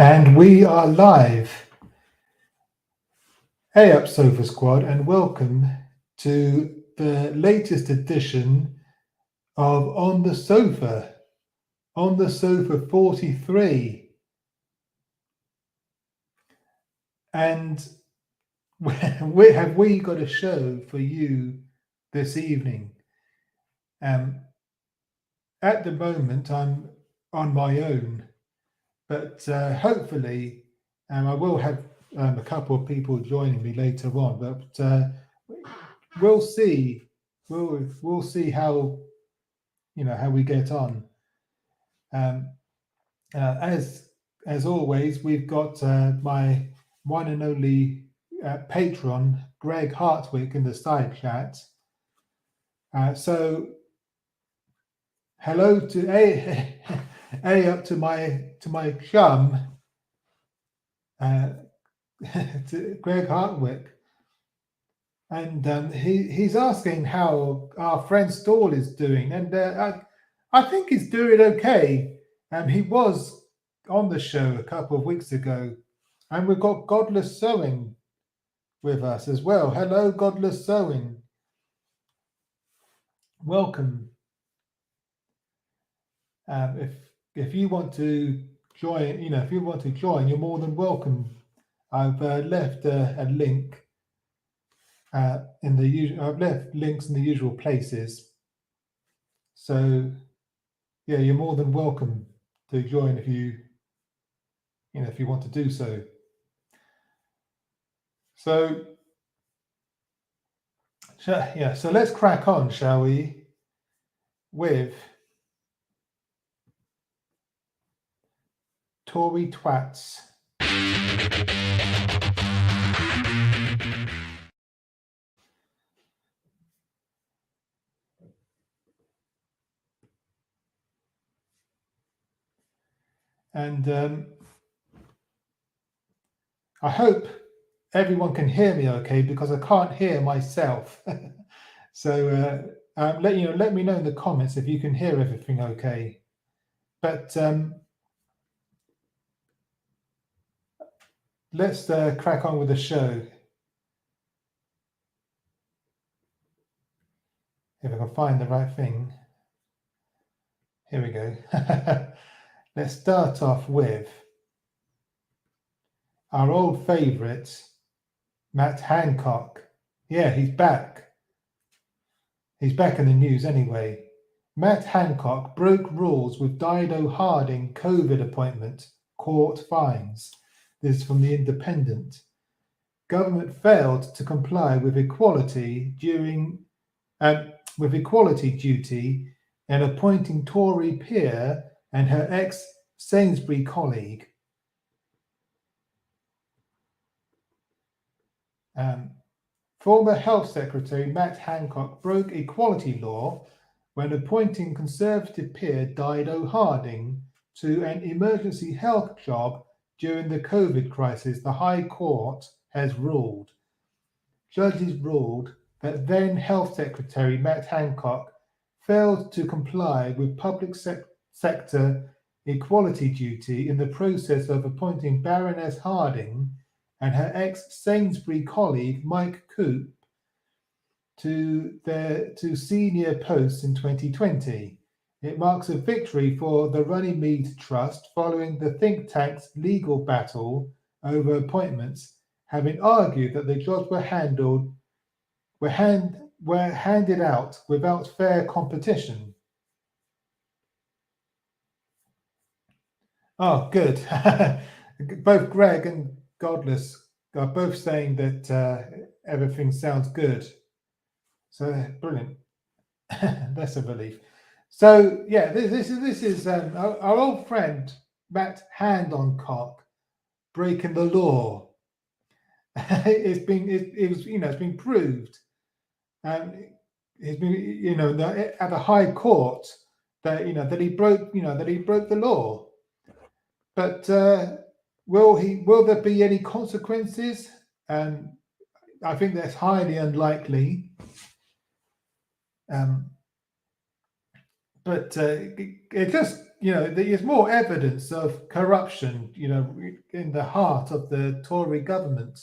And we are live. Hey up, Sofa Squad, and welcome to the latest edition of On the Sofa 43. And have we got a show for you this evening? At the moment, I'm on my own, but hopefully, I will have a couple of people joining me later on. But we'll see. We'll see how how we get on. As always, we've got my one and only patron, Greg Hartwick, in the side chat. So hello to a up to my chum, to Greg Hartwick, and he's asking how our friend Stall is doing, and I think he's doing okay. He was on the show a couple of weeks ago, and we've got Godless Sewing with us as well. Hello, Godless Sewing. Welcome. If you want to join, you're more than welcome. I've left a link in the usual. I've left links in the usual places. So yeah, you're more than welcome to join if you want to do so. So so let's crack on, shall we, with Tory twats. And I hope everyone can hear me okay, because I can't hear myself. So let me know in the comments if you can hear everything okay. But let's crack on with the show. If I can find the right thing. Here we go. Let's start off with our old favourite, Matt Hancock. Yeah, he's back. He's back in the news anyway. Matt Hancock broke rules with Dido Harding COVID appointment, court fines. This is from The Independent. Government failed to comply with equality duty in appointing Tory peer and her ex-Sainsbury colleague. Former Health Secretary Matt Hancock broke equality law when appointing Conservative peer Dido Harding to an emergency health job during the COVID crisis, the High Court has ruled. Judges ruled that then Health Secretary Matt Hancock failed to comply with public sector equality duty in the process of appointing Baroness Harding and her ex-Sainsbury colleague Mike Coop to senior posts in 2020. It marks a victory for the Runnymede Trust following the think tank's legal battle over appointments, having argued that the jobs were handed out without fair competition. Oh, good. Both Greg and Godless are both saying that everything sounds good. So brilliant. That's a relief. So yeah, this is our old friend Matt Hancock breaking the law. It's been proved. It's been at the High Court that he broke the law. But will there be any consequences? I think that's highly unlikely. But it just there's more evidence of corruption, in the heart of the Tory government.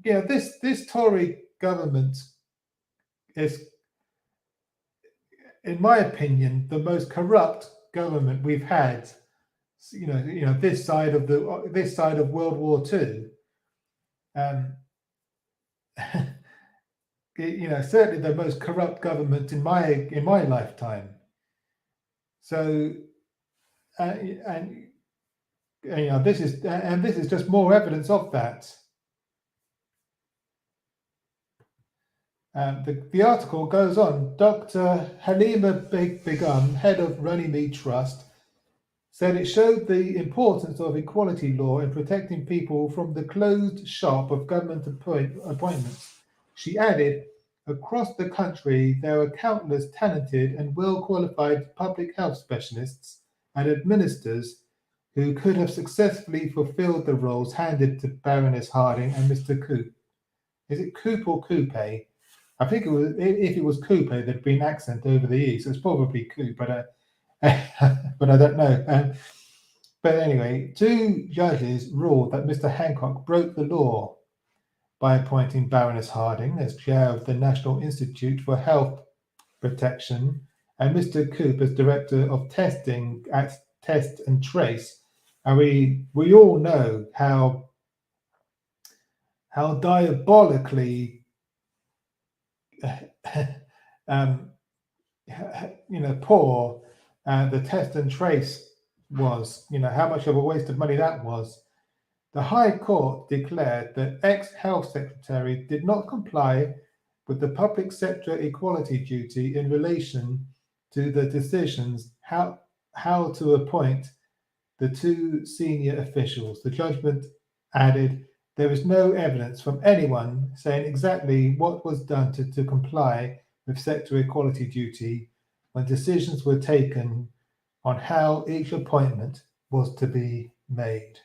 This Tory government is, in my opinion, the most corrupt government we've had. This side of World War II. Certainly the most corrupt government in my lifetime. So, this is just more evidence of that. The article goes on. Dr. Halima Begum, head of Runnymede Trust, said it showed the importance of equality law in protecting people from the closed shop of government appointments. She added, across the country, there are countless talented and well-qualified public health specialists and administrators who could have successfully fulfilled the roles handed to Baroness Harding and Mr. Coop. Is it Coop or Coupe? I think it was. If it was Coupe, there'd be an accent over the E, so it's probably Coop, but I don't know. But anyway, 2 judges ruled that Mr. Hancock broke the law by appointing Baroness Harding as chair of the National Institute for Health Protection and Mr. Coop as director of testing at Test and Trace. And we all know how diabolically poor the Test and Trace was. How much of a waste of money that was. The High Court declared that ex-Health Secretary did not comply with the public sector equality duty in relation to the decisions how to appoint the 2 senior officials. The judgment added, there is no evidence from anyone saying exactly what was done to comply with sector equality duty when decisions were taken on how each appointment was to be made.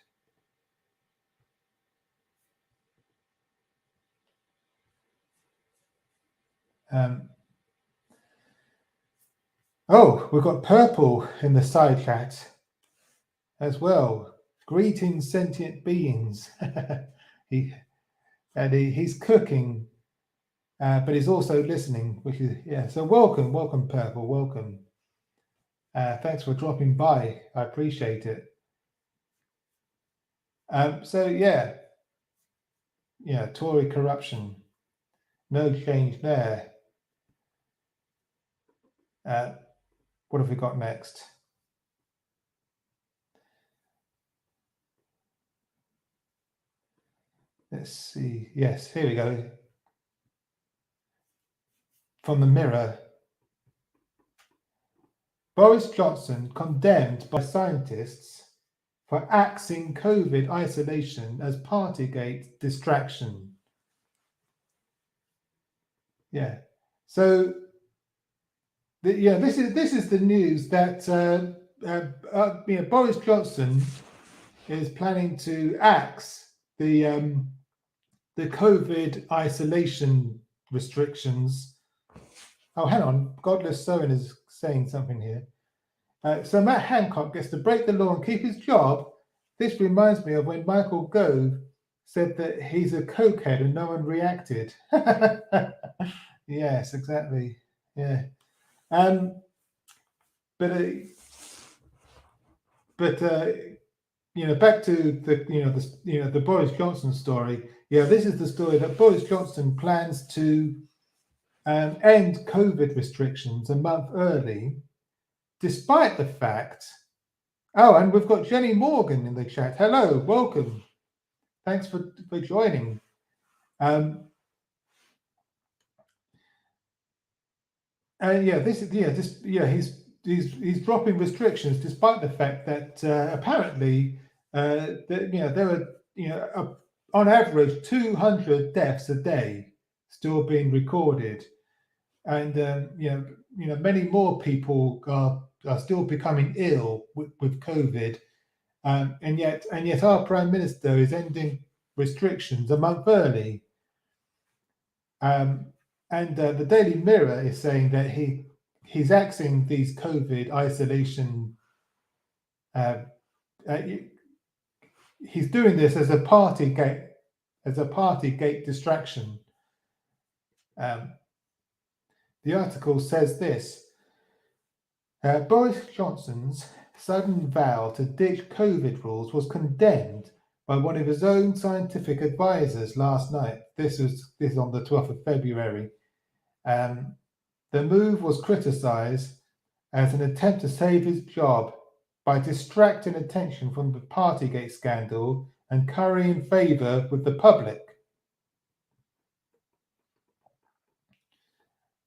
We've got Purple in the side chat as well. Greetings, sentient beings. He's cooking, but he's also listening, which is so welcome, Purple, welcome. Thanks for dropping by. I appreciate it. Tory corruption, no change there. What have we got next? Let's see. Yes, here we go. From the Mirror. Boris Johnson condemned by scientists for axing COVID isolation as Partygate distraction. Yeah. So, this is the news that Boris Johnson is planning to axe the COVID isolation restrictions. Oh, hang on. Godless Sowen is saying something here. So Matt Hancock gets to break the law and keep his job. This reminds me of when Michael Gove said that he's a cokehead and no one reacted. Yes, exactly. Yeah. Back to the Boris Johnson story. Yeah, this is the story that Boris Johnson plans to end COVID restrictions a month early, despite the fact. Oh, and we've got Jenny Morgan in the chat. Hello, welcome. Thanks for joining. He's dropping restrictions despite the fact that apparently there are on average 200 deaths a day still being recorded, and many more people are still becoming ill with COVID, and yet our Prime Minister is ending restrictions a month early. And the Daily Mirror is saying that he he's axing these COVID isolation. He's doing this as a party gate distraction. The article says this: Boris Johnson's sudden vow to ditch COVID rules was condemned by one of his own scientific advisors last night. This is on the 12th of February. The move was criticised as an attempt to save his job by distracting attention from the Partygate scandal and currying favour with the public.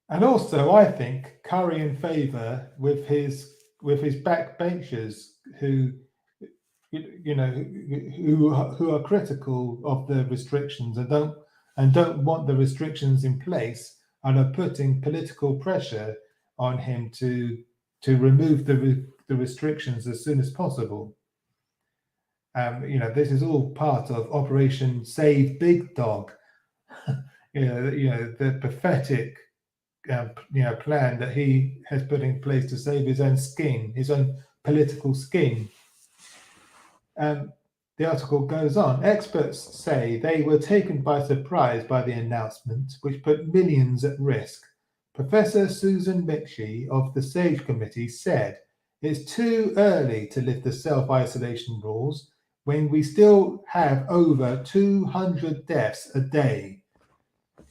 And also, I think, currying favour with his backbenchers who are critical of the restrictions and don't want the restrictions in place, and are putting political pressure on him to remove the restrictions as soon as possible. This is all part of Operation Save Big Dog. The pathetic plan that he has put in place to save his own skin, his own political skin. The article goes on. Experts say they were taken by surprise by the announcement, which put millions at risk. Professor Susan Mitchie of the SAGE Committee said, "It's too early to lift the self-isolation rules when we still have over 200 deaths a day."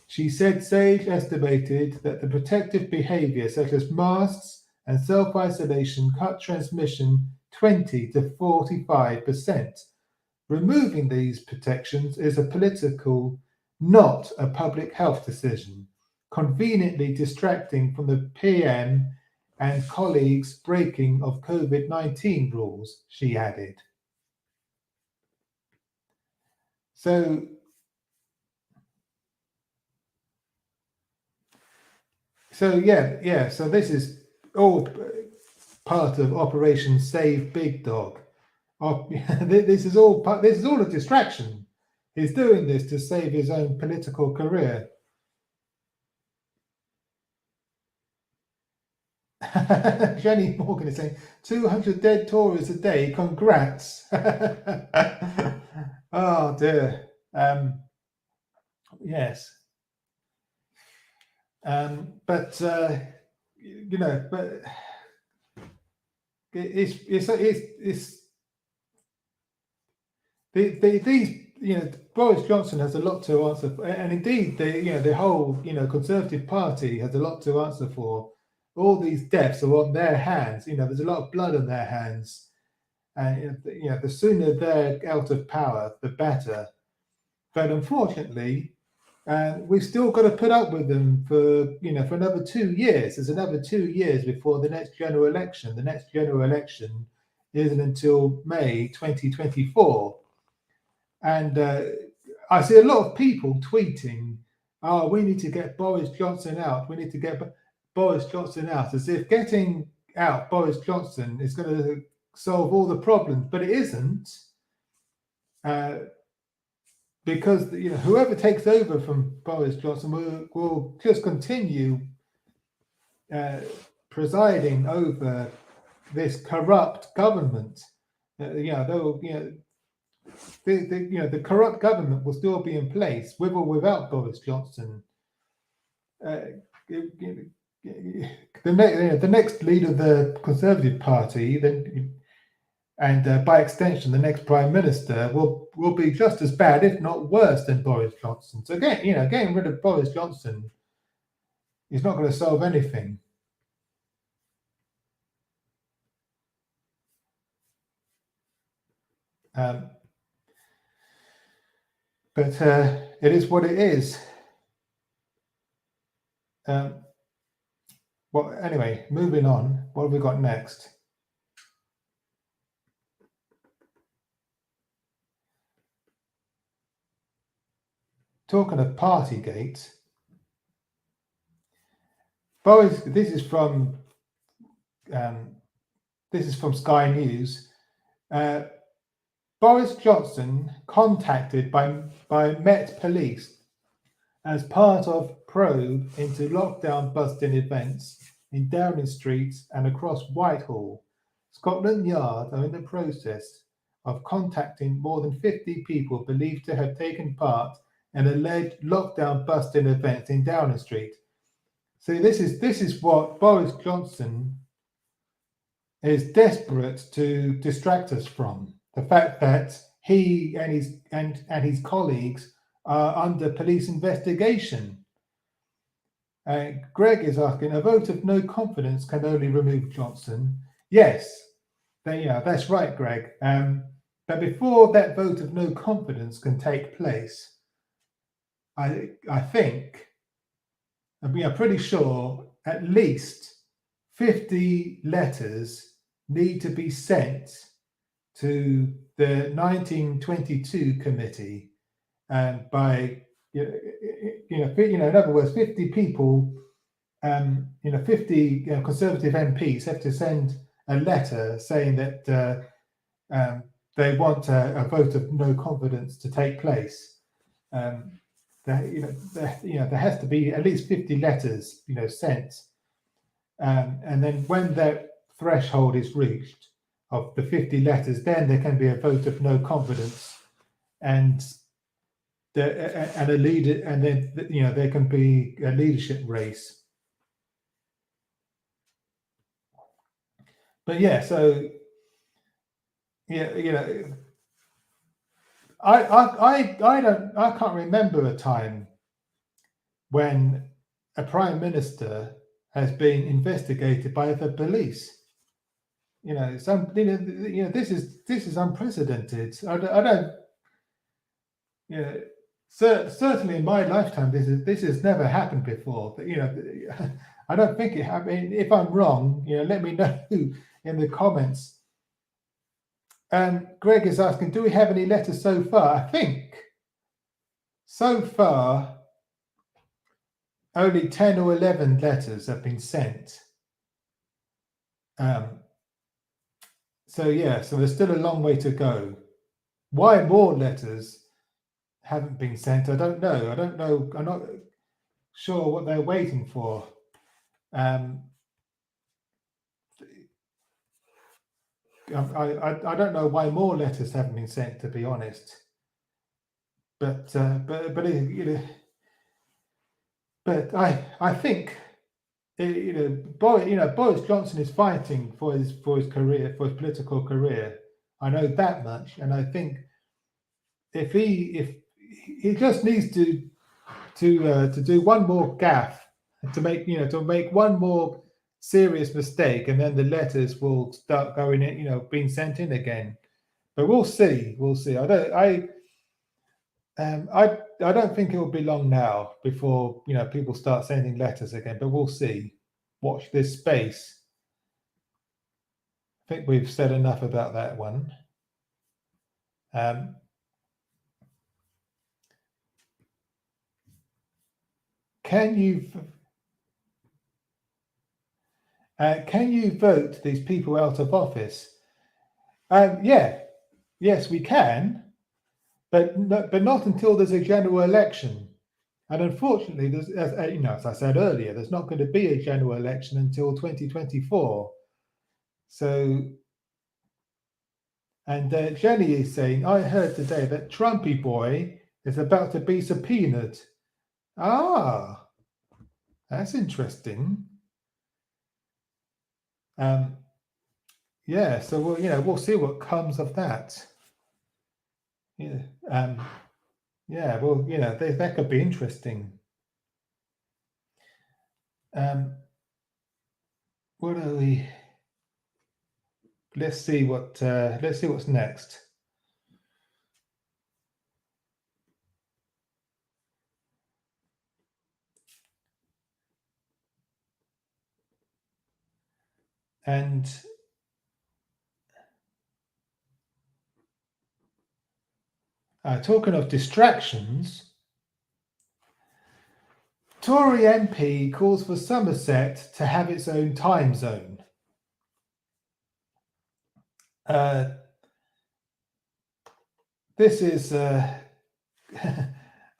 She said SAGE estimated that the protective behaviour such as masks and self-isolation cut transmission 20 to 45%. Removing these protections is a political, not a public health decision, conveniently distracting from the PM and colleagues' breaking of COVID-19 rules, she added. So this is all part of Operation Save Big Dog. This is all a distraction. He's doing this to save his own political career. Jenny Morgan is saying 200 dead Tories a day. Congrats. Oh dear. Yes. But Boris Johnson has a lot to answer for, and indeed the whole Conservative Party has a lot to answer for. All these deaths are on their hands. There's a lot of blood on their hands, and the sooner they're out of power, the better. But unfortunately, we've still got to put up with them for another 2 years. There's another 2 years before the next general election. The next general election isn't until May 2024. And I see a lot of people tweeting, "Oh, we need to get Boris Johnson out. We need to get Boris Johnson out," as if getting out Boris Johnson is going to solve all the problems. But it isn't, because whoever takes over from Boris Johnson will just continue presiding over this corrupt government. The corrupt government will still be in place with or without Boris Johnson. The next leader of the Conservative Party, and by extension, the next Prime Minister will be just as bad, if not worse, than Boris Johnson. So getting rid of Boris Johnson is not going to solve anything. But it is what it is. Well, anyway, moving on. What have we got next? Talking of Partygate, Boris. This is from Sky News. Boris Johnson contacted by Met Police as part of probe into lockdown busting events in Downing Street and across Whitehall. Scotland Yard are in the process of contacting more than 50 people believed to have taken part in alleged lockdown busting events in Downing Street. See, this is what Boris Johnson is desperate to distract us from. The fact that he and his colleagues are under police investigation. Greg is asking, a vote of no confidence can only remove Johnson. Yes, that's right, Greg. But before that vote of no confidence can take place, I think, we are pretty sure at least 50 letters need to be sent to the 1922 committee by, in other words, 50 people, 50 Conservative MPs have to send a letter saying that they want a vote of no confidence to take place. There has to be at least 50 letters, sent, and then when that threshold is reached of the 50 letters, then there can be a vote of no confidence, and a leader, and then there can be a leadership race. But yeah, so I can't remember a time when a prime minister has been investigated by the police. This is unprecedented. I don't. Certainly in my lifetime, this has never happened before. I don't think it happened. If I'm wrong, let me know in the comments. Greg is asking, do we have any letters so far? I think so far only 10 or 11 letters have been sent. So there's still a long way to go. Why more letters haven't been sent? I don't know. I'm not sure what they're waiting for. I don't know why more letters haven't been sent, to be honest. But I think Boris Johnson is fighting for his career, for his political career. I know that much, and I think if he just needs to do one more gaffe, to make one more serious mistake, and then the letters will start going in, being sent in again. But we'll see. I don't think it will be long now before people start sending letters again. But we'll see. Watch this space. I think we've said enough about that one. Can you vote these people out of office? Yes, we can, but not until there's a general election. And unfortunately, as I said earlier, there's not going to be a general election until 2024. So, and Jenny is saying, I heard today that Trumpy boy is about to be subpoenaed. Ah, that's interesting. So we'll see what comes of that. That could be interesting. What are we? Let's see what's next. And talking of distractions, Tory MP calls for Somerset to have its own time zone. This is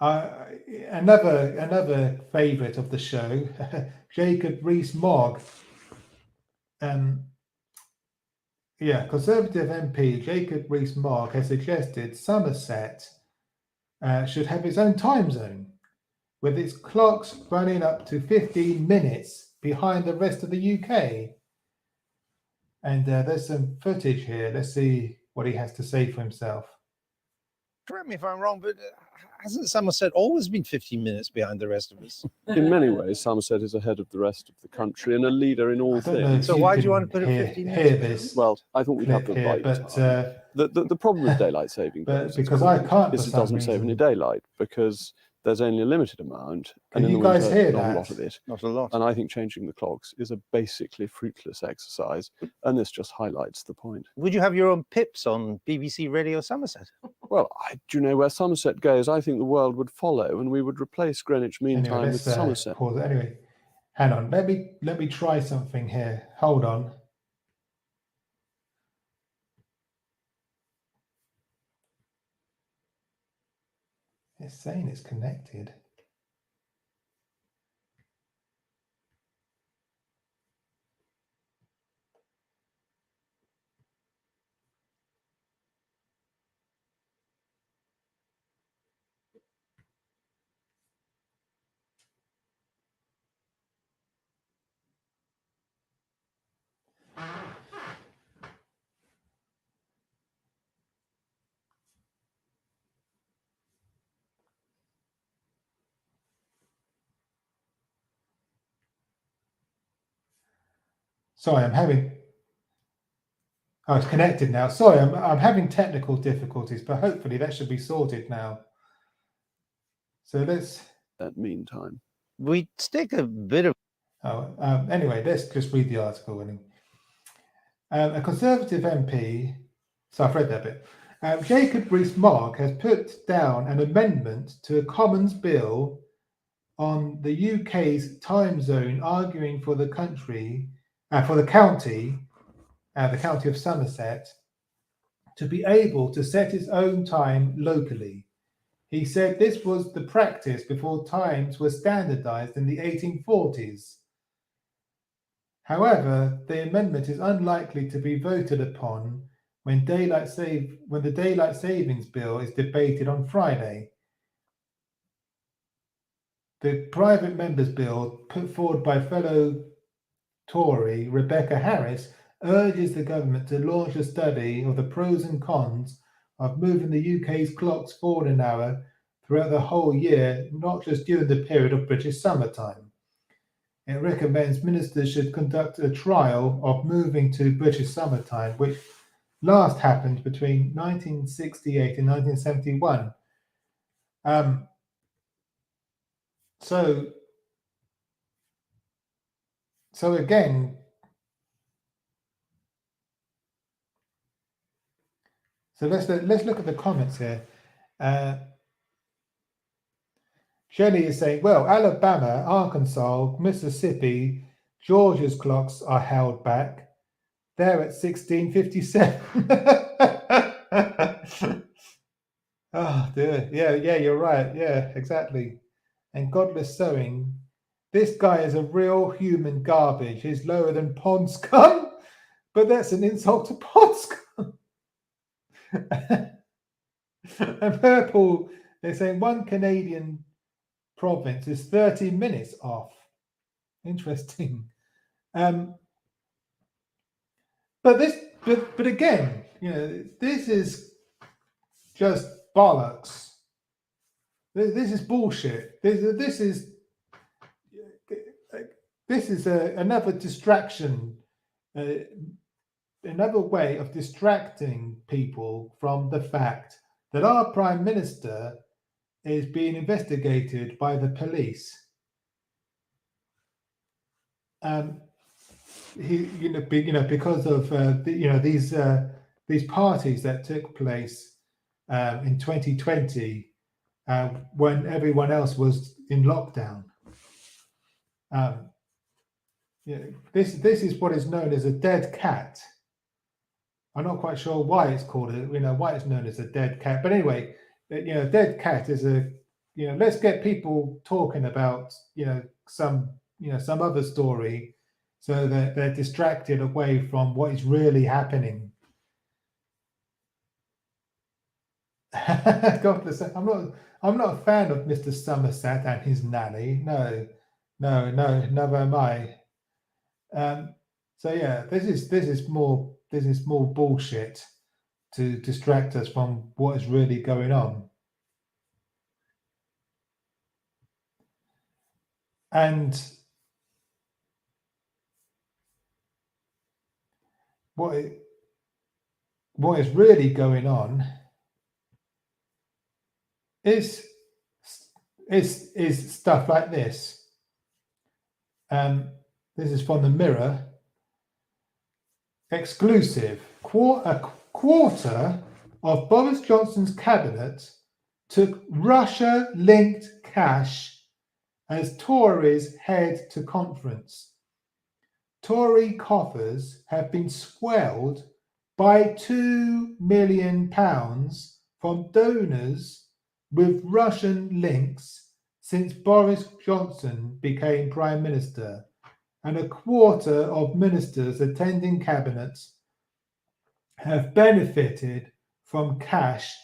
another favourite of the show, Jacob Rees-Mogg, Conservative MP Jacob Rees-Mogg has suggested Somerset should have its own time zone, with its clocks running up to 15 minutes behind the rest of the UK. And there's some footage here. Let's see what he has to say for himself. Correct me if I'm wrong, but hasn't Somerset always been 15 minutes behind the rest of us? In many ways, Somerset is ahead of the rest of the country and a leader in all things. So why do you want to put it 15 minutes? Hear this? Well, I thought we'd have the right time. The problem with daylight saving days because I can't is it doesn't save any daylight because there's only a limited amount, and in the winter, hear not that? a lot of it. Not a lot. And I think changing the clocks is a basically fruitless exercise, and this just highlights the point. Would you have your own pips on BBC Radio Somerset? Well, do you know where Somerset goes? I think the world would follow, and we would replace Greenwich Mean Time with Somerset. Pause. Anyway, hang on. Let me try something here. Hold on. It's saying it's connected. Sorry, it's connected now. Sorry, I'm having technical difficulties, but hopefully that should be sorted now. So let's... That meantime. We stick a bit of... Anyway, let's just read the article. A Conservative MP... So I've read that bit. Jacob Rees-Mogg has put down an amendment to a Commons bill on the UK's time zone, arguing for the county of Somerset, to be able to set its own time locally. He said this was the practice before times were standardized in the 1840s. However, the amendment is unlikely to be voted upon when the Daylight Savings Bill is debated on Friday. The private members' bill put forward by fellow Tory Rebecca Harris urges the government to launch a study of the pros and cons of moving the UK's clocks forward an hour throughout the whole year, not just during the period of British summertime. It recommends ministers should conduct a trial of moving to British summertime, which last happened between 1968 and 1971. So again, let's look at the comments here. Shelley is saying, well, Alabama, Arkansas, Mississippi, Georgia's clocks are held back. They're at 1657. Oh dear. Yeah, you're right. Yeah, exactly. And Godless Sewing. This guy is a real human garbage. He's lower than Pond Scum, but that's an insult to Pond Scum. And Purple, they're saying one Canadian province is 30 minutes off. Interesting. But again, this is just bollocks. This is bullshit. This is another distraction, another way of distracting people from the fact that our Prime Minister is being investigated by the police. Because of these parties that took place in 2020 when everyone else was in lockdown. This is what is known as a dead cat. I'm not quite sure why it's called why it's known as a dead cat, but anyway, dead cat is let's get people talking about some some other story, so that they're distracted away from what is really happening. God bless. I'm not a fan of Mr. Somerset and his nanny. No, never am I. So yeah, this is more bullshit to distract us from what is really going on. And what is really going on is stuff like this. This is from the Mirror. Exclusive. A quarter of Boris Johnson's cabinet took Russia-linked cash as Tories head to conference. Tory coffers have been swelled by £2 million from donors with Russian links since Boris Johnson became Prime Minister, and a quarter of ministers attending cabinet have benefited from cash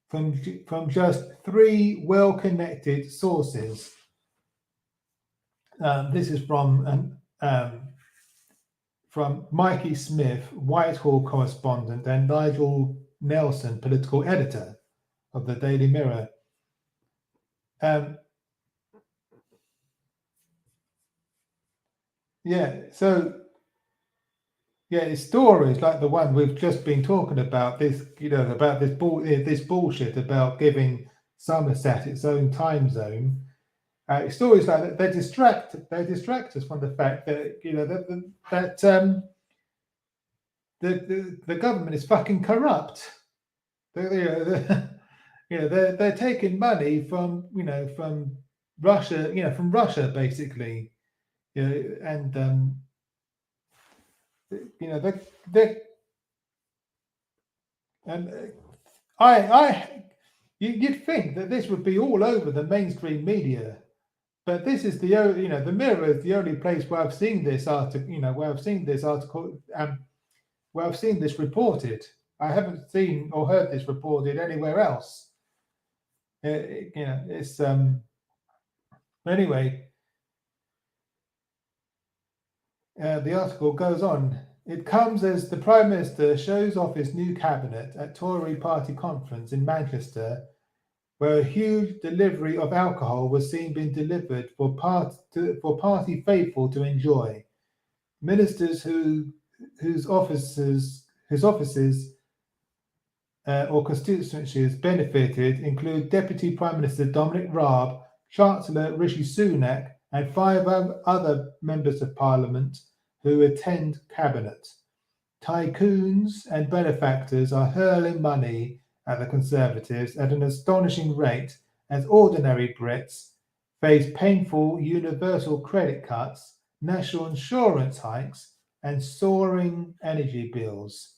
from just 3 well-connected sources. This is from Mikey Smith, Whitehall correspondent, and Nigel Nelson, political editor of the Daily Mirror. It's stories like the one we've just been talking about. This bullshit about giving Somerset its own time zone. Stories like that, they distract us from the fact that the government is fucking corrupt. They're taking money from Russia basically, and you'd think that this would be all over the mainstream media. But this is the Mirror is the only place where I've seen this article, where I've seen this reported. I haven't seen or heard this reported anywhere else. It's anyway. The article goes on. It comes as the Prime Minister shows off his new cabinet at Tory party conference in Manchester, where a huge delivery of alcohol was seen being delivered for party faithful to enjoy. Ministers whose offices or constituencies benefited include Deputy Prime Minister Dominic Raab, Chancellor Rishi Sunak, and 5 other members of Parliament who attend cabinet. Tycoons and benefactors are hurling money at the Conservatives at an astonishing rate as ordinary Brits face painful universal credit cuts, national insurance hikes, and soaring energy bills.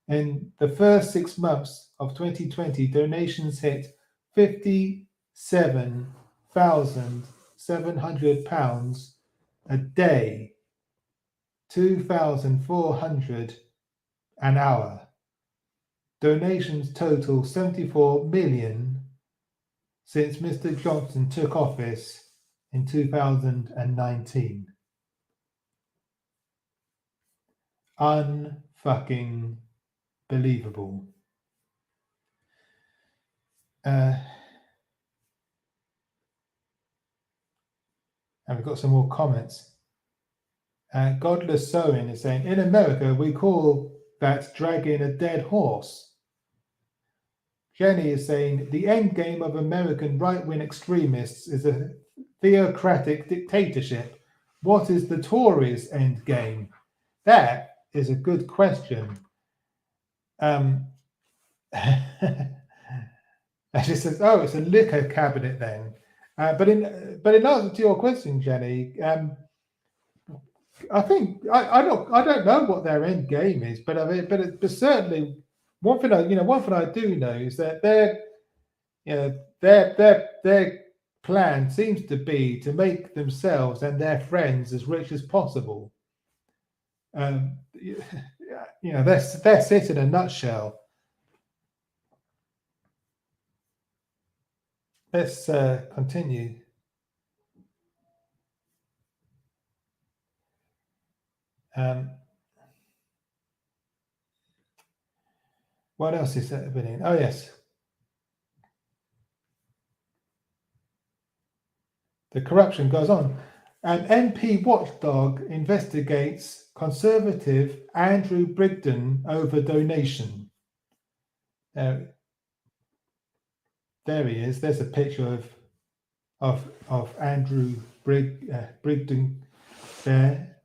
In the first 6 months of 2020, donations hit £57,700 a day, 2,400 an hour. Donations total 74 million since Mr. Johnson took office in 2019. Unfucking believable. And we've got some more comments. Godless Sewing is saying, in America, we call that dragging a dead horse. Jenny is saying, the end game of American right-wing extremists is a theocratic dictatorship. What is the Tories' end game? That is a good question. She says, "Oh, it's a liquor cabinet then." But in answer to your question, Jenny, I think I don't know what their end game is, but but certainly one thing I do know is that they're plan seems to be to make themselves and their friends as rich as possible. That's it in a nutshell. Let's continue. What else is happening? Oh, yes. The corruption goes on. An MP watchdog investigates Conservative Andrew Brigden over donation. There he is. There's a picture of Andrew Brigden there.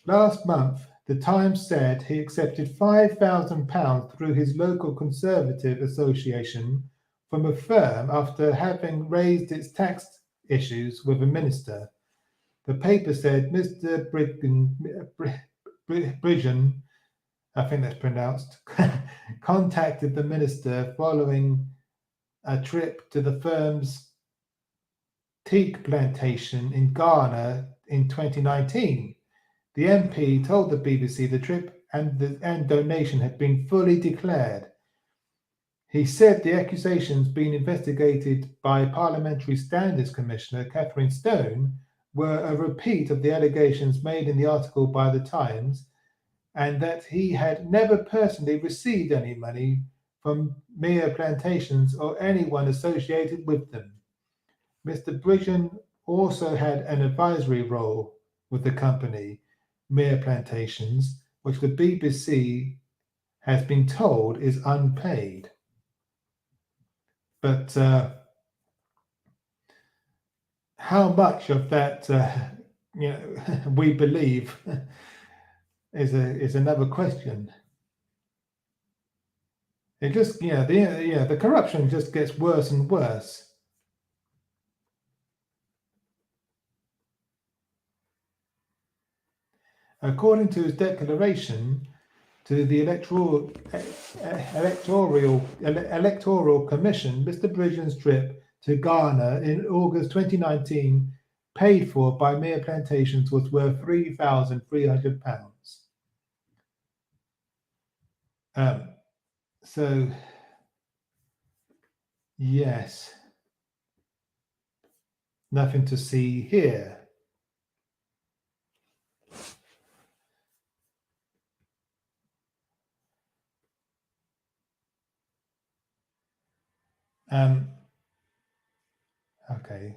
Last month, the Times said he accepted £5,000 through his local Conservative association from a firm after having raised its tax issues with a minister. The paper said Mr. Bridgen, I think that's pronounced, contacted the minister following a trip to the firm's teak plantation in Ghana in 2019. The MP told the BBC the trip and donation had been fully declared. He said the accusations being investigated by Parliamentary Standards Commissioner Catherine Stone were a repeat of the allegations made in the article by the Times, and that he had never personally received any money from Mere Plantations or anyone associated with them. Mr. Bridgen also had an advisory role with the company, Mere Plantations, which the BBC has been told is unpaid. But how much of that we believe is another question. It just the corruption just gets worse and worse. According to his declaration to the Electoral Commission, Mr. Bridgen's trip to Ghana in August 2019, paid for by Mere Plantations, was worth £3,300. So, yes, nothing to see here. Okay.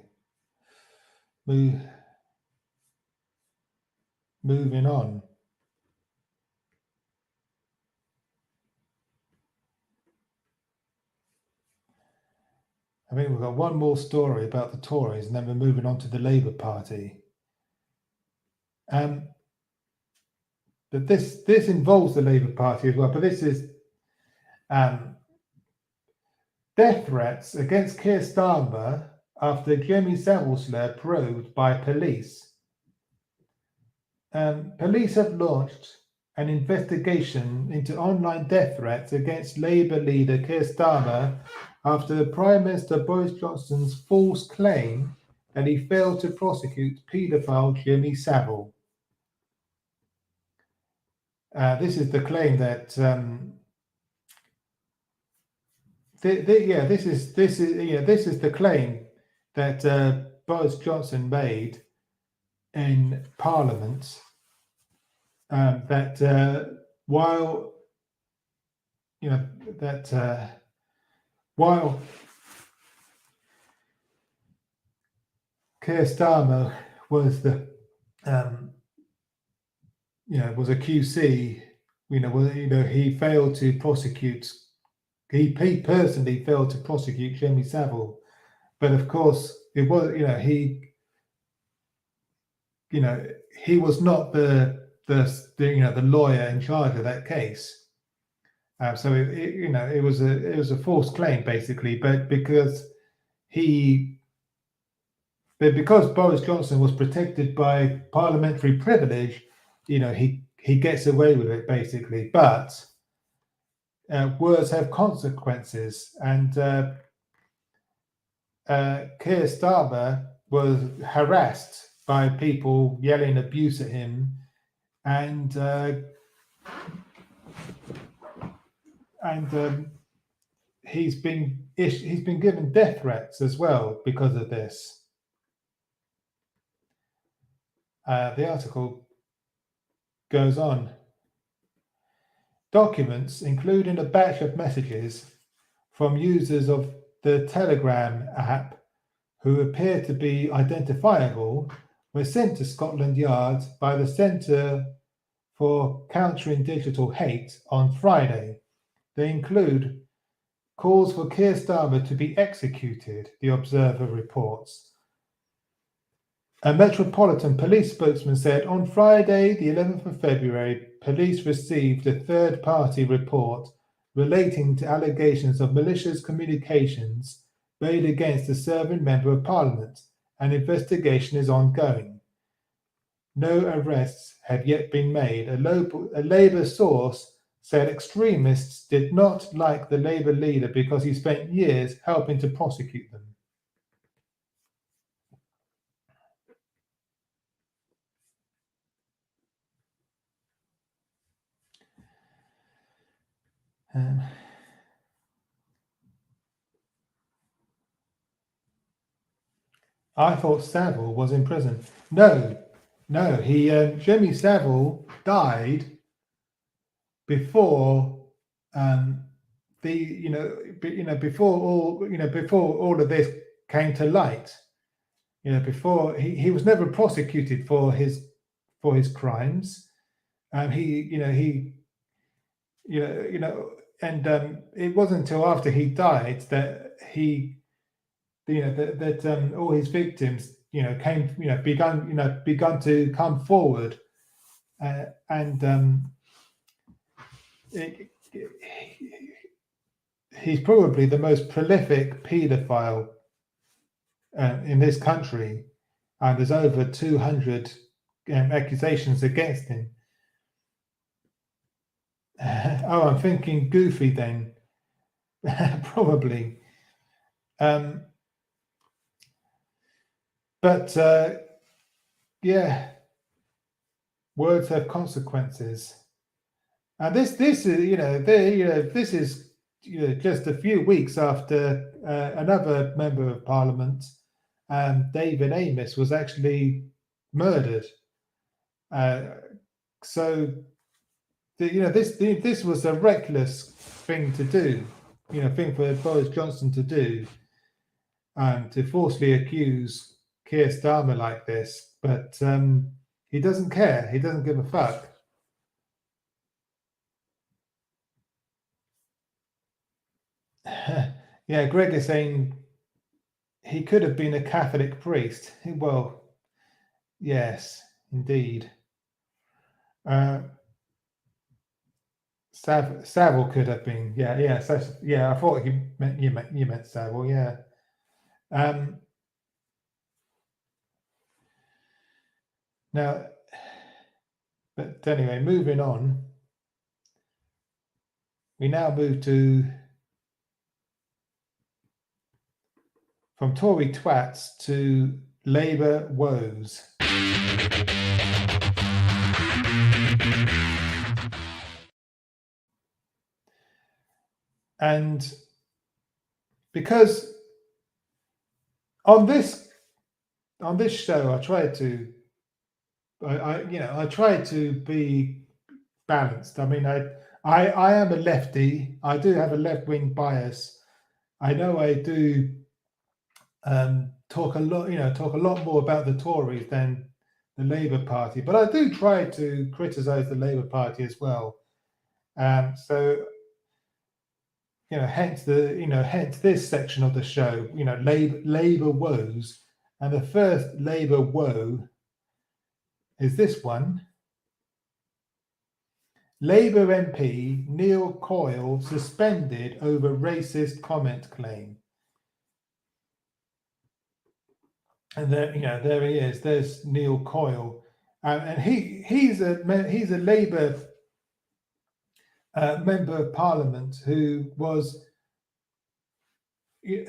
Moving on. I think we've got one more story about the Tories, and then we're moving on to the Labour Party. But this involves the Labour Party as well. But this is death threats against Keir Starmer after Jimmy Savile slur probed by police. Police have launched an investigation into online death threats against Labour leader Keir Starmer after Prime Minister Boris Johnson's false claim that he failed to prosecute paedophile Jimmy Savile. This is the claim that this is the claim that Boris Johnson made in Parliament, that while Keir Starmer was the was a QC, he failed to prosecute. He personally failed to prosecute Jimmy Savile, but of course it was he was not the lawyer in charge of that case. So it was a false claim basically, but because Boris Johnson was protected by parliamentary privilege, he gets away with it basically. But words have consequences, and Keir Starmer was harassed by people yelling abuse at him, and he's been given death threats as well because of this. The article goes on. Documents, including a batch of messages from users of the Telegram app who appear to be identifiable, were sent to Scotland Yard by the Centre for Countering Digital Hate on Friday. They include calls for Keir Starmer to be executed, the Observer reports. A Metropolitan Police spokesman said on Friday, the 11th of February, police received a third-party report relating to allegations of malicious communications made against a serving Member of Parliament. An investigation is ongoing. No arrests have yet been made. A Labour source said extremists did not like the Labour leader because he spent years helping to prosecute them. I thought Savile was in prison. No, he Jimmy Savile died before before all of this came to light. Before he was never prosecuted for his crimes. It wasn't until after he died that all his victims begun to come forward, he's probably the most prolific paedophile in this country, and there's over 200 accusations against him. Oh, I'm thinking Goofy then. Probably. But words have consequences, and this is just a few weeks after another Member of Parliament, David Amess, was actually murdered. This was a reckless thing to do, thing for Boris Johnson to do, to falsely accuse Keir Starmer like this. But he doesn't care. He doesn't give a fuck. Yeah, Greg is saying he could have been a Catholic priest. Well, yes, indeed. Savile could have been. Yeah. I thought you meant Savile. Yeah. Now, but anyway, moving on. We now move from Tory twats to Labour woes. And because on this show, I try to be balanced. I mean, I am a lefty. I do have a left-wing bias. I know I do talk a lot more about the Tories than the Labour Party, but I do try to criticise the Labour Party as well. So hence this section of the show. Labour woes, and the first Labour woe is this one. Labour MP Neil Coyle suspended over racist comment claim. And there he is. There's Neil Coyle, and he's a Labour Member of Parliament who was,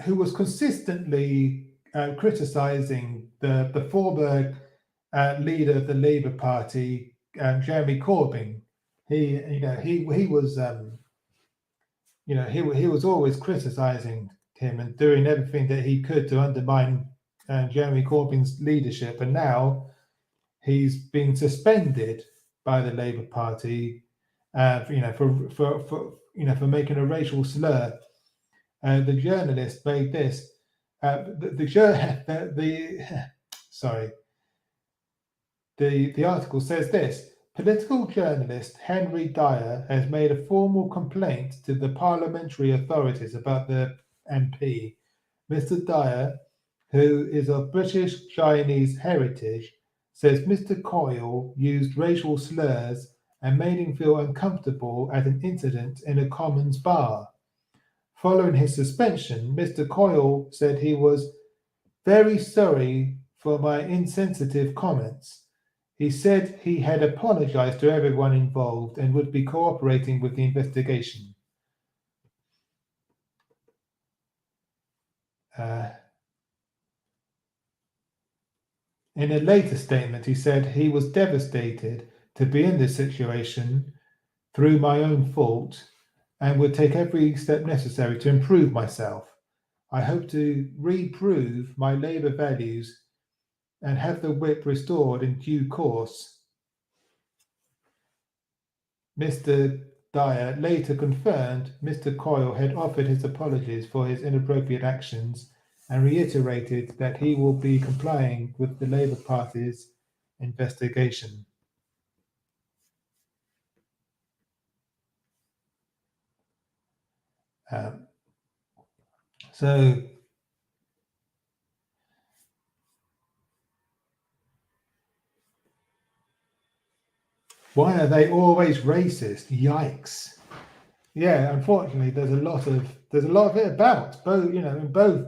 who was consistently criticising the former leader of the Labour Party, Jeremy Corbyn. He was always criticising him and doing everything that he could to undermine Jeremy Corbyn's leadership, and now he's been suspended by the Labour Party, for making a racial slur. The journalist made this. The article says this: political journalist Henry Dyer has made a formal complaint to the parliamentary authorities about the MP. Mr. Dyer, who is of British Chinese heritage, says Mr. Coyle used racial slurs and made him feel uncomfortable at an incident in a Commons bar. Following his suspension, Mr. Coyle said he was very sorry for my insensitive comments. He said he had apologized to everyone involved and would be cooperating with the investigation. In a later statement, he said he was devastated to be in this situation through my own fault and would take every step necessary to improve myself. I hope to reprove my Labour values and have the whip restored in due course. Mr. Dyer later confirmed Mr. Coyle had offered his apologies for his inappropriate actions and reiterated that he will be complying with the Labour Party's investigation. So why are they always racist? Yikes! Yeah, unfortunately, there's a lot of it about both. In both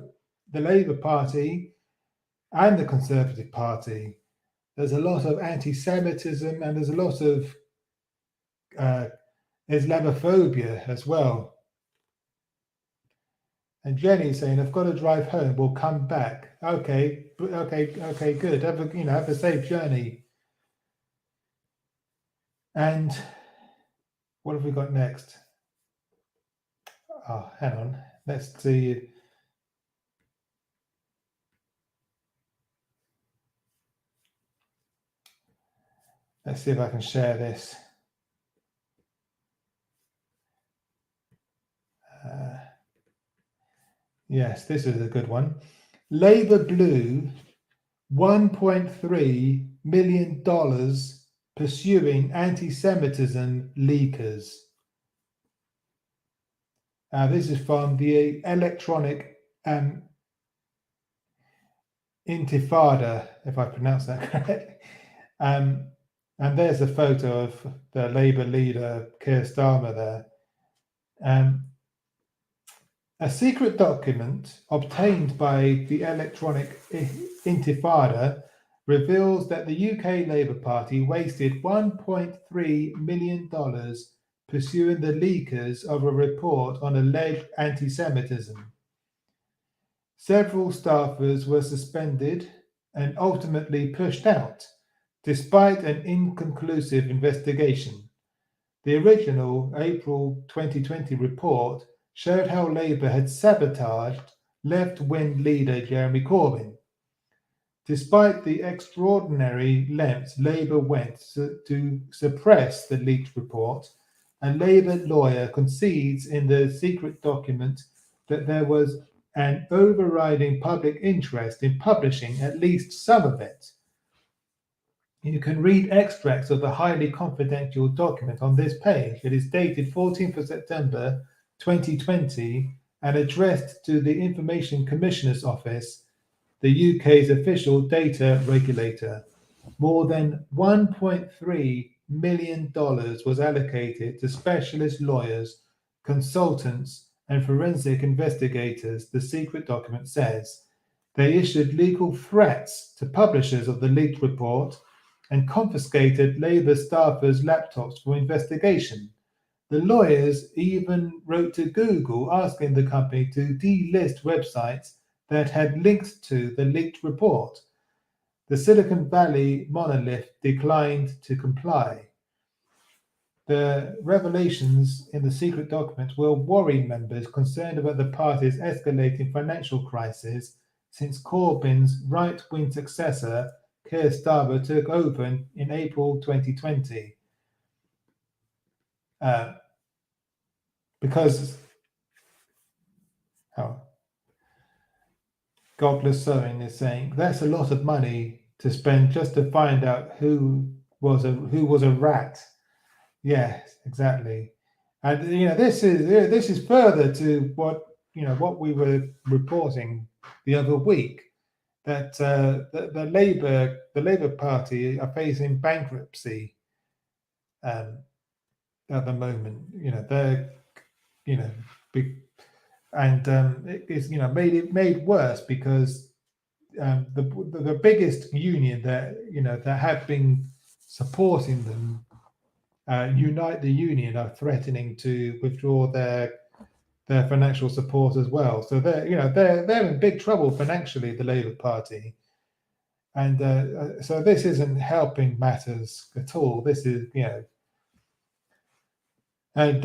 the Labour Party and the Conservative Party, there's a lot of anti-Semitism and there's a lot of Islamophobia as well. And Jenny's saying, "I've got to drive home. We'll come back." Okay, good. Have a safe journey. And what have we got next? Oh, hang on. Let's see. Let's see if I can share this. Yes, this is a good one. Labour blew $1.3 million pursuing anti-Semitism leakers. This is from the electronic Intifada, if I pronounce that correctly. And there's a photo of the Labour leader, Keir Starmer, there. A secret document obtained by the electronic Intifada reveals that the UK Labour Party wasted $1.3 million pursuing the leakers of a report on alleged anti-Semitism. Several staffers were suspended and ultimately pushed out, despite an inconclusive investigation. The original April 2020 report showed how Labour had sabotaged left-wing leader Jeremy Corbyn. Despite the extraordinary lengths Labour went to suppress the leaked report, a Labour lawyer concedes in the secret document that there was an overriding public interest in publishing at least some of it. You can read extracts of the highly confidential document on this page. It is dated 14th of September 2020 and addressed to the Information Commissioner's Office, the UK's official data regulator. More than $1.3 million was allocated to specialist lawyers, consultants, and forensic investigators, the secret document says. They issued legal threats to publishers of the leaked report and confiscated Labour staffers' laptops for investigation. The lawyers even wrote to Google asking the company to delist websites that had linked to the leaked report. The Silicon Valley monolith declined to comply. The revelations in the secret document will worry members concerned about the party's escalating financial crisis since Corbyn's right-wing successor, Keir Starmer, took over in April 2020. Because Godless Sewing is saying that's a lot of money to spend just to find out who was a rat. Yes, exactly. And this is further to what we were reporting the other week, that the Labour Party are facing bankruptcy at the moment. They're and it is made worse because the biggest union that have been supporting them, Unite the Union, are threatening to withdraw their financial support as well. So they're in big trouble financially, the Labour Party, and so this isn't helping matters at all. This is and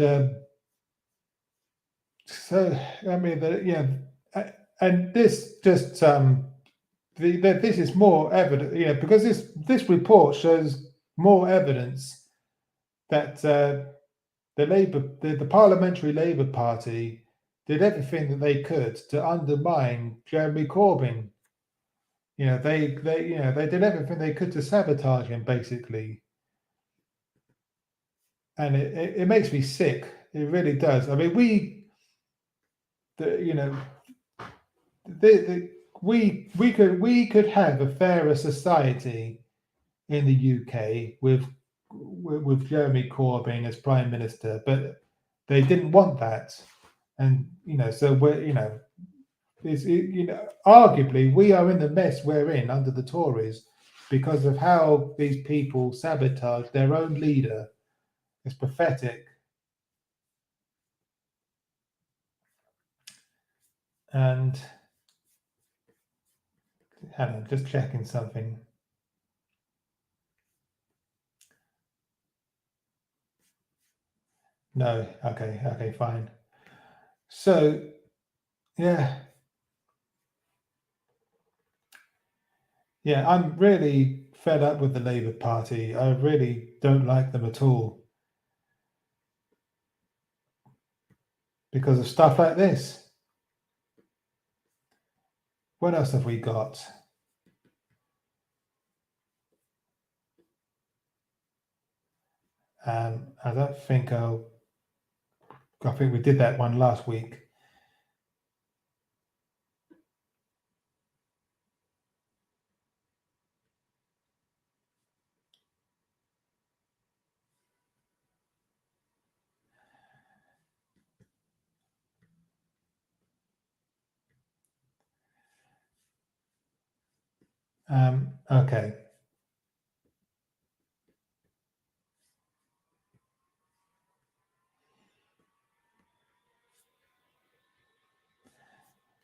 so I mean and this just this is more evident, because this report shows more evidence that the Parliamentary Labour Party did everything that they could to undermine Jeremy Corbyn. They did everything they could to sabotage him, basically, and it makes me sick. It really does. I mean, we could have a fairer society in the UK with Jeremy Corbyn as Prime Minister, but they didn't want that, and so we're arguably we are in the mess we're in under the Tories because of how these people sabotage their own leader. It's pathetic. And hang on, just checking something. No, okay, fine. So, yeah, I'm really fed up with the Labour Party. I really don't like them at all because of stuff like this. What else have we got? I don't think I think we did that one last week. Okay.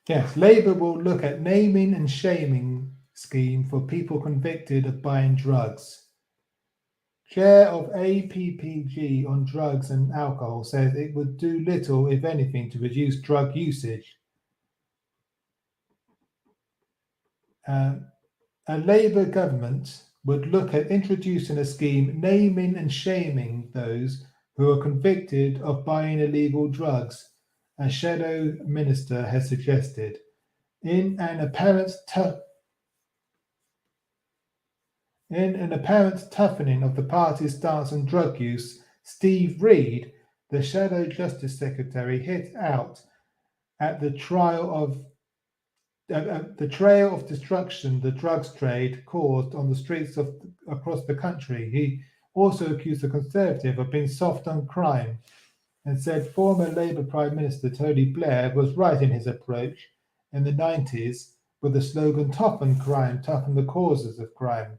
Yes, Labour will look at naming and shaming scheme for people convicted of buying drugs. Chair of APPG on drugs and alcohol says it would do little, if anything, to reduce drug usage. A Labour government would look at introducing a scheme naming and shaming those who are convicted of buying illegal drugs, a shadow minister has suggested. In an apparent toughening of the party's stance on drug use, Steve Reed, the Shadow Justice Secretary, hit out at the trail of destruction the drugs trade caused on the streets across the country. He also accused the Conservative of being soft on crime and said former Labour Prime Minister Tony Blair was right in his approach in the 90s with the slogan "Toughen crime, toughen the causes of crime."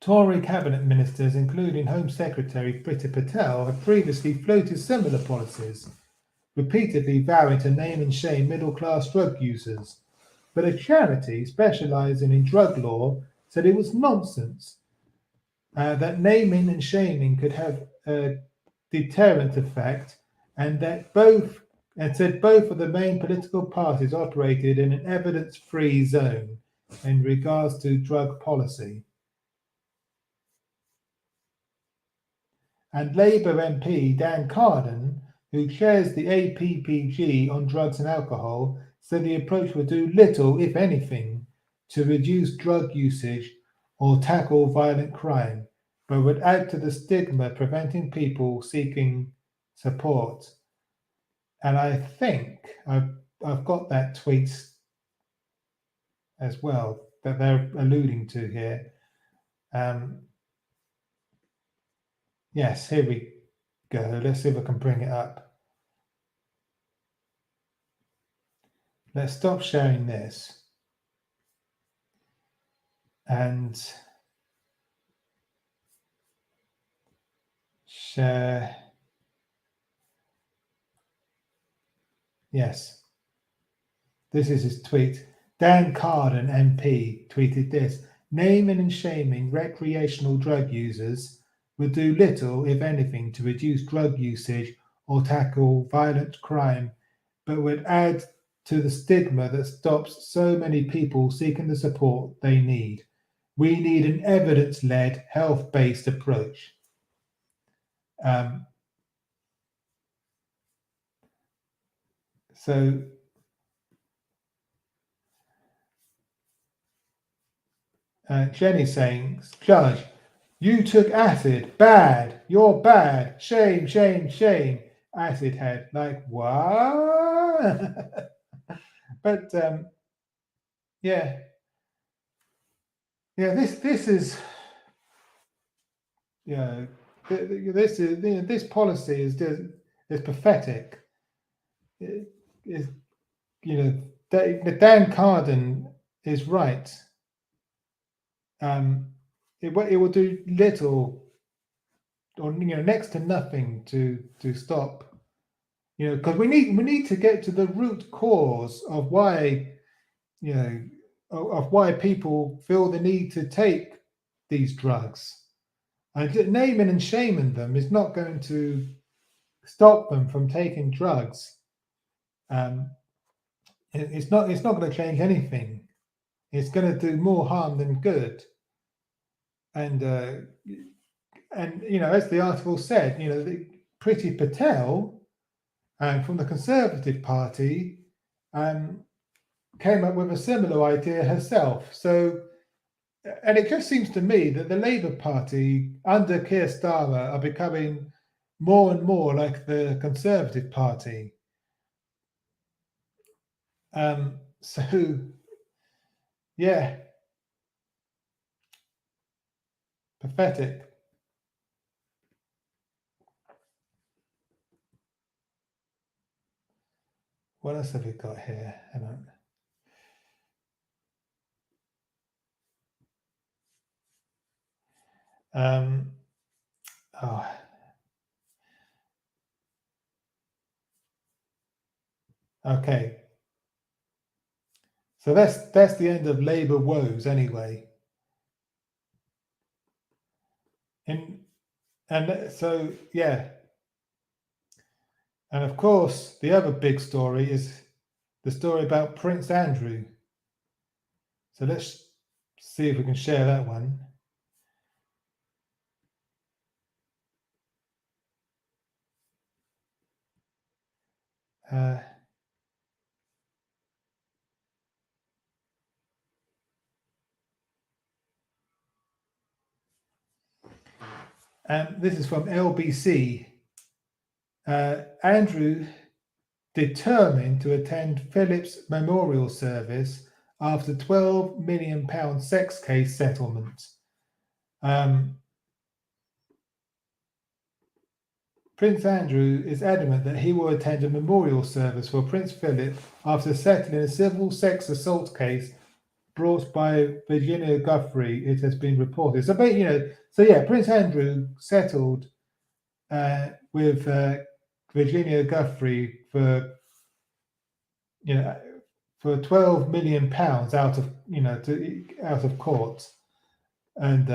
Tory cabinet ministers, including Home Secretary Priti Patel, have previously floated similar policies, repeatedly vowing to name and shame middle-class drug users. But a charity specialising in drug law said it was nonsense, that naming and shaming could have a deterrent effect, and said both of the main political parties operated in an evidence-free zone in regards to drug policy. And Labour MP Dan Carden, who chairs the APPG on drugs and alcohol, said the approach would do little, if anything, to reduce drug usage or tackle violent crime, but would add to the stigma preventing people seeking support. And I think I've got that tweet as well that they're alluding to here. Yes, here we go. Let's see if I can bring it up. Let's stop sharing this and share. Yes, this is his tweet. Dan Carden MP tweeted this: naming and shaming recreational drug users would do little, if anything, to reduce drug usage or tackle violent crime, but would add to the stigma that stops so many people seeking the support they need. We need an evidence-led, health-based approach. So Jenny's saying, Judge, you took acid, bad, you're bad, shame, shame, shame. Acid head, like what? But yeah, this is, this policy is pathetic. It is, Dan Carden is right. It will do little or next to nothing to stop, because we need to get to the root cause of why of why people feel the need to take these drugs, and naming and shaming them is not going to stop them from taking drugs. It's not going to change anything. It's going to do more harm than good. And as the article said, Priti Patel from the Conservative Party came up with a similar idea herself. So, and it just seems to me that the Labour Party under Keir Starmer are becoming more and more like the Conservative Party. So, yeah, pathetic. What else have we got here? Hang on. Okay. So that's the end of Labour woes anyway. And so yeah. And of course, the other big story is the story about Prince Andrew. So let's see if we can share that one. And this is from LBC. Andrew determined to attend Philip's memorial service after £12 million sex case settlement. Prince Andrew is adamant that he will attend a memorial service for Prince Philip after settling a civil sex assault case brought by Virginia Guthrie, it has been reported. So, Prince Andrew settled with Virginia Guthrie for for £12 million out of court, and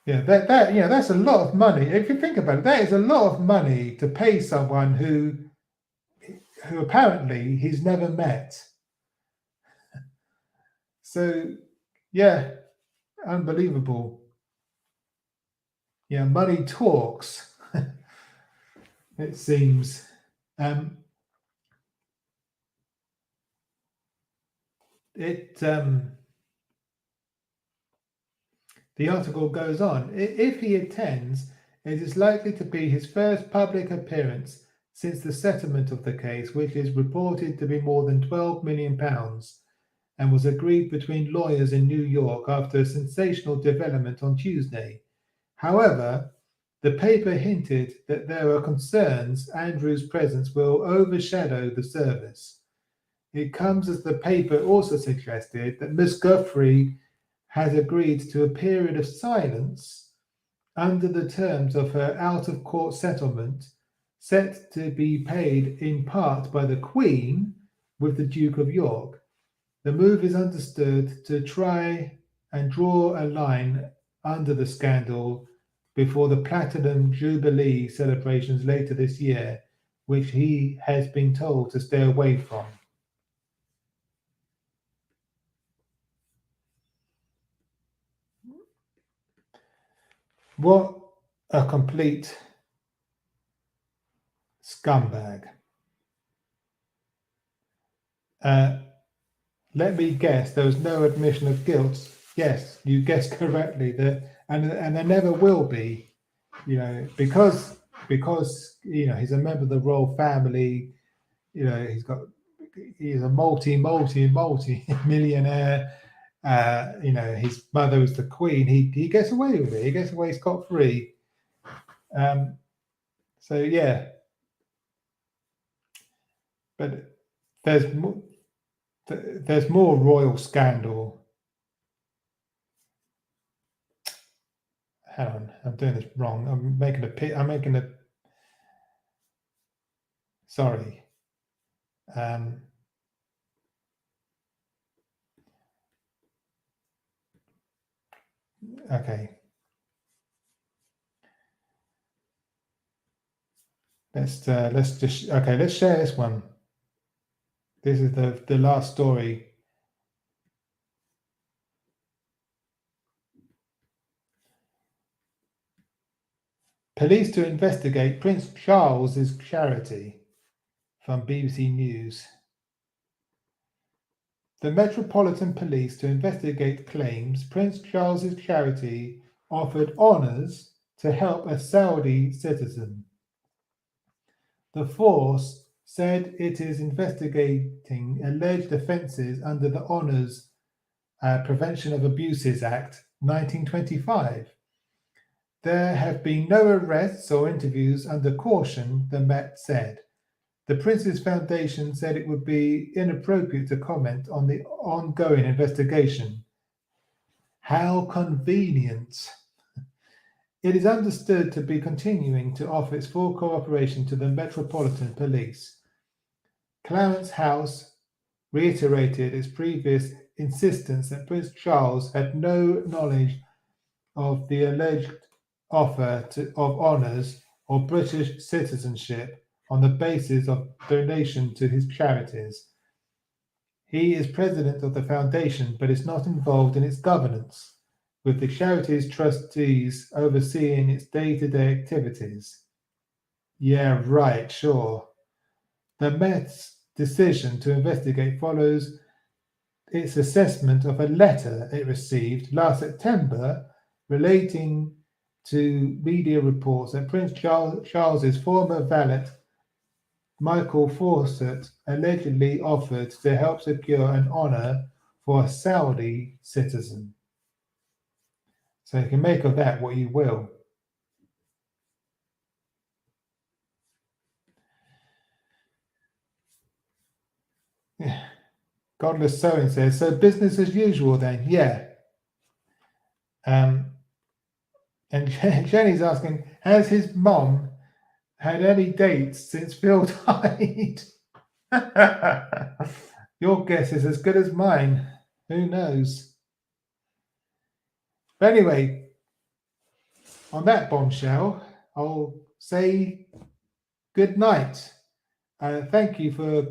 that's a lot of money. If you think about it, that is a lot of money to pay someone who apparently he's never met. So, yeah, unbelievable. Yeah, money talks. It seems. The article goes on. If he attends, it is likely to be his first public appearance since the settlement of the case, which is reported to be more than £12 million and was agreed between lawyers in New York after a sensational development on Tuesday. However, the paper hinted that there are concerns Andrew's presence will overshadow the service. It comes as the paper also suggested that Miss Guthrie has agreed to a period of silence under the terms of her out-of-court settlement, set to be paid in part by the Queen with the Duke of York. The move is understood to try and draw a line under the scandal before the Platinum Jubilee celebrations later this year, which he has been told to stay away from. What a complete scumbag. Let me guess, there was no admission of guilt. Yes, you guessed correctly. And there never will be, because he's a member of the royal family. He's a multi millionaire. His mother was the Queen. He gets away with it. He gets away scot-free. So yeah, but there's more royal scandal. Hang on, I'm doing this wrong. Sorry. Okay. Let's share this one. This is the last story. Police to investigate Prince Charles's charity, from BBC News. The Metropolitan Police to investigate claims Prince Charles's charity offered honours to help a Saudi citizen. The force said it is investigating alleged offences under the Honours Prevention of Abuses Act 1925. There have been no arrests or interviews under caution, the Met said. The Prince's Foundation said it would be inappropriate to comment on the ongoing investigation. How convenient. It is understood to be continuing to offer its full cooperation to the Metropolitan Police. Clarence House reiterated its previous insistence that Prince Charles had no knowledge of the alleged offer of honours or British citizenship on the basis of donation to his charities. He is president of the foundation, but is not involved in its governance, with the charity's trustees overseeing its day-to-day activities. Yeah, right, sure. The Met's decision to investigate follows its assessment of a letter it received last September relating to media reports that Prince Charles's former valet, Michael Fawcett, allegedly offered to help secure an honour for a Saudi citizen. So you can make of that what you will. Yeah. Godless Sewing says, so business as usual then, yeah. And Jenny's asking, has his mom had any dates since Phil died? Your guess is as good as mine. Who knows? But anyway, on that bombshell, I'll say good night. Thank you for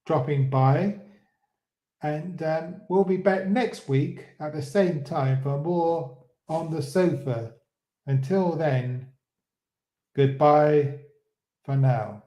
dropping by. And we'll be back next week at the same time for more On the Sofa. Until then, goodbye for now.